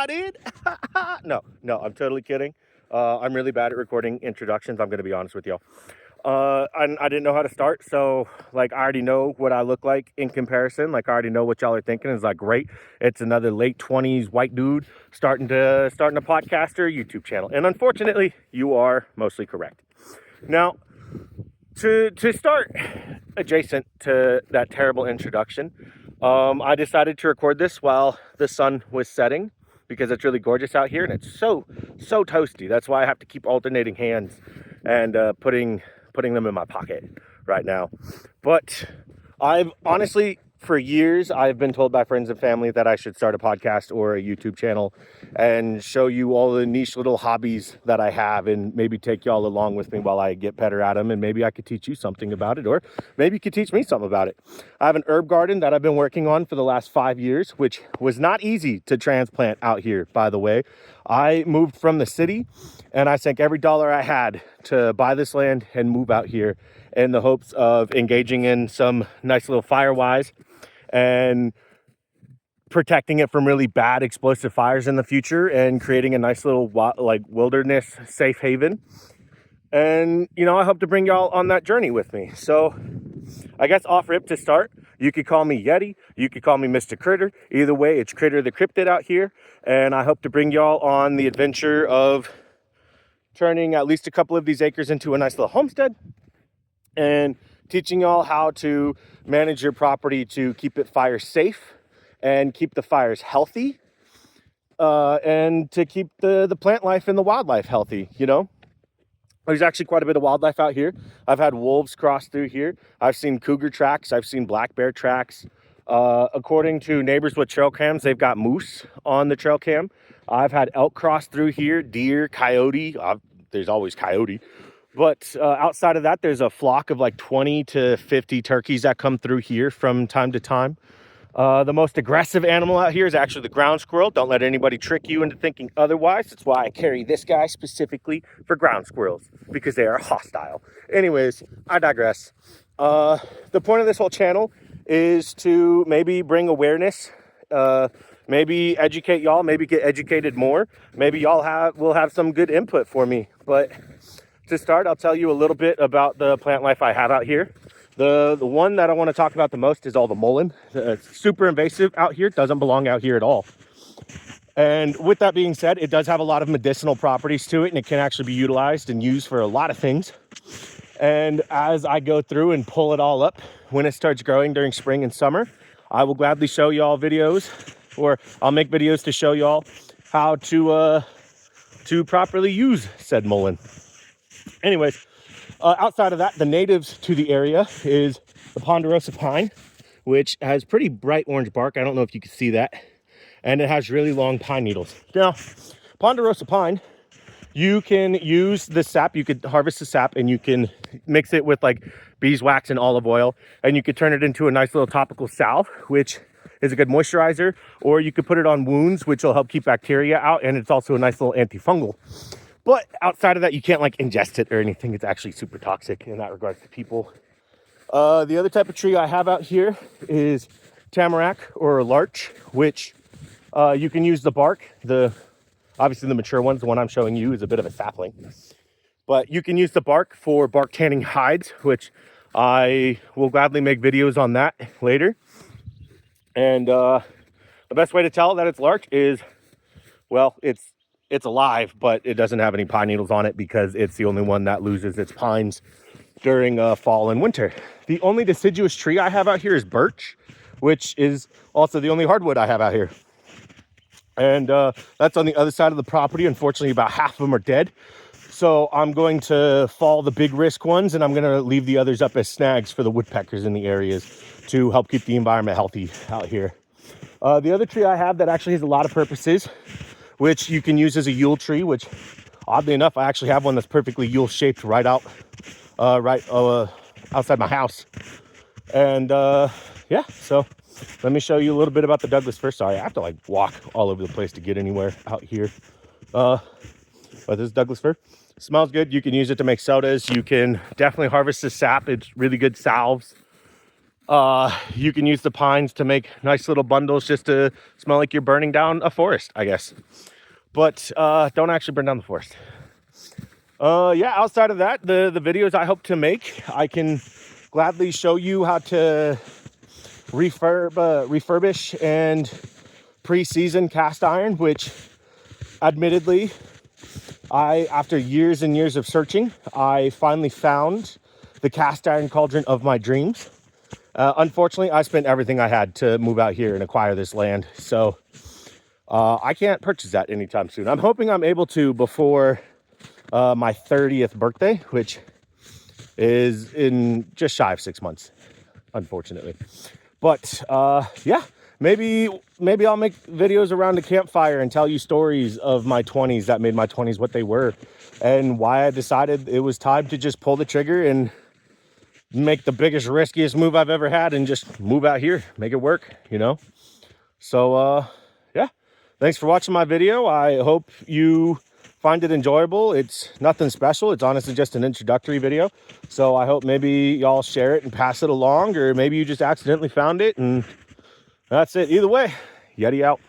got in. No, I'm totally kidding. I'm really bad at recording introductions. I'm going to be honest with y'all. I didn't know how to start, so like I already know what I look like in comparison. Like I already know what y'all are thinking. It's like, great, it's another late 20s white dude starting a podcast or a YouTube channel. And unfortunately, you are mostly correct. Now, to start adjacent to that terrible introduction, I decided to record this while the sun was setting because it's really gorgeous out here and it's so toasty. That's why I have to keep alternating hands and putting them in my pocket right now. But I've honestly, for years, I've been told by friends and family that I should start a podcast or a YouTube channel and show you all the niche little hobbies that I have and maybe take y'all along with me while I get better at them, and maybe I could teach you something about it, or maybe you could teach me something about it. I have an herb garden that I've been working on for the last 5 years, which was not easy to transplant out here, by the way. I moved from the city and I sank every dollar I had to buy this land and move out here in the hopes of engaging in some nice little firewise and protecting it from really bad explosive fires in the future and creating a nice little like wilderness safe haven. And I hope to bring y'all on that journey with me. So I guess off rip to start, you could call me Yeti, you could call me Mr. Critter. Either way, it's Critter the Cryptid out here, and I hope to bring y'all on the adventure of turning at least a couple of these acres into a nice little homestead and teaching y'all how to manage your property to keep it fire safe and keep the fires healthy, and to keep the plant life and the wildlife healthy. There's actually quite a bit of wildlife out here. I've had wolves cross through here. I've seen cougar tracks. I've seen black bear tracks. According to neighbors with trail cams, they've got moose on the trail cam. I've had elk cross through here, deer, coyote. There's always coyote. But outside of that, there's a flock of like 20 to 50 turkeys that come through here from time to time. The most aggressive animal out here is actually the ground squirrel. Don't let anybody trick you into thinking otherwise. That's why I carry this guy specifically for ground squirrels, because they are hostile. Anyways, I digress. The point of this whole channel is to maybe bring awareness, maybe educate y'all, maybe get educated more. Maybe y'all will have some good input for me. But to start, I'll tell you a little bit about the plant life I have out here. The one that I want to talk about the most is all the mullein. It's super invasive out here. Doesn't belong out here at all. And with that being said, it does have a lot of medicinal properties to it, and it can actually be utilized and used for a lot of things. And as I go through and pull it all up, when it starts growing during spring and summer, I will gladly show y'all videos, or I'll make videos to show y'all how to properly use said mullein. Anyways, outside of that, the natives to the area is the ponderosa pine, which has pretty bright orange bark. I don't know if you can see that. And it has really long pine needles. Now, ponderosa pine, you can use the sap. You could harvest the sap and you can mix it with like beeswax and olive oil, and you could turn it into a nice little topical salve, which is a good moisturizer, or you could put it on wounds, which will help keep bacteria out, and it's also a nice little antifungal. But outside of that, you can't like ingest it or anything. It's actually super toxic in that regards to people. The other type of tree I have out here is tamarack or larch, which you can use the bark. Obviously the mature ones, the one I'm showing you is a bit of a sapling. But you can use the bark for bark tanning hides, which I will gladly make videos on that later. And the best way to tell that it's larch is, well, it's alive, but it doesn't have any pine needles on it because it's the only one that loses its pines during fall and winter. The only deciduous tree I have out here is birch, which is also the only hardwood I have out here. And that's on the other side of the property. Unfortunately, about half of them are dead. So I'm going to fall the big risk ones, and I'm going to leave the others up as snags for the woodpeckers in the areas to help keep the environment healthy out here. The other tree I have that actually has a lot of purposes, which you can use as a Yule tree, which oddly enough, I actually have one that's perfectly Yule shaped right outside my house. And yeah, so let me show you a little bit about the Douglas fir. Sorry, I have to like walk all over the place to get anywhere out here. But this is Douglas fir. Smells good. You can use it to make sodas. You can definitely harvest the sap. It's really good salves. You can use the pines to make nice little bundles just to smell like you're burning down a forest, I guess. But don't actually burn down the forest. Yeah, outside of that, the videos I hope to make, I can gladly show you how to refurbish and pre-season cast iron, which admittedly, after years and years of searching, I finally found the cast iron cauldron of my dreams. Unfortunately, I spent everything I had to move out here and acquire this land, so I can't purchase that anytime soon. I'm hoping I'm able to before my 30th birthday, which is in just shy of 6 months, unfortunately. But yeah, maybe I'll make videos around the campfire and tell you stories of my 20s that made my 20s what they were, and why I decided it was time to just pull the trigger and make the biggest, riskiest move I've ever had and just move out here, make it work, you know? So yeah, thanks for watching my video. I hope you find it enjoyable. It's nothing special. It's honestly just an introductory video. So I hope maybe y'all share it and pass it along, or maybe you just accidentally found it and that's it. Either way, Yeti out.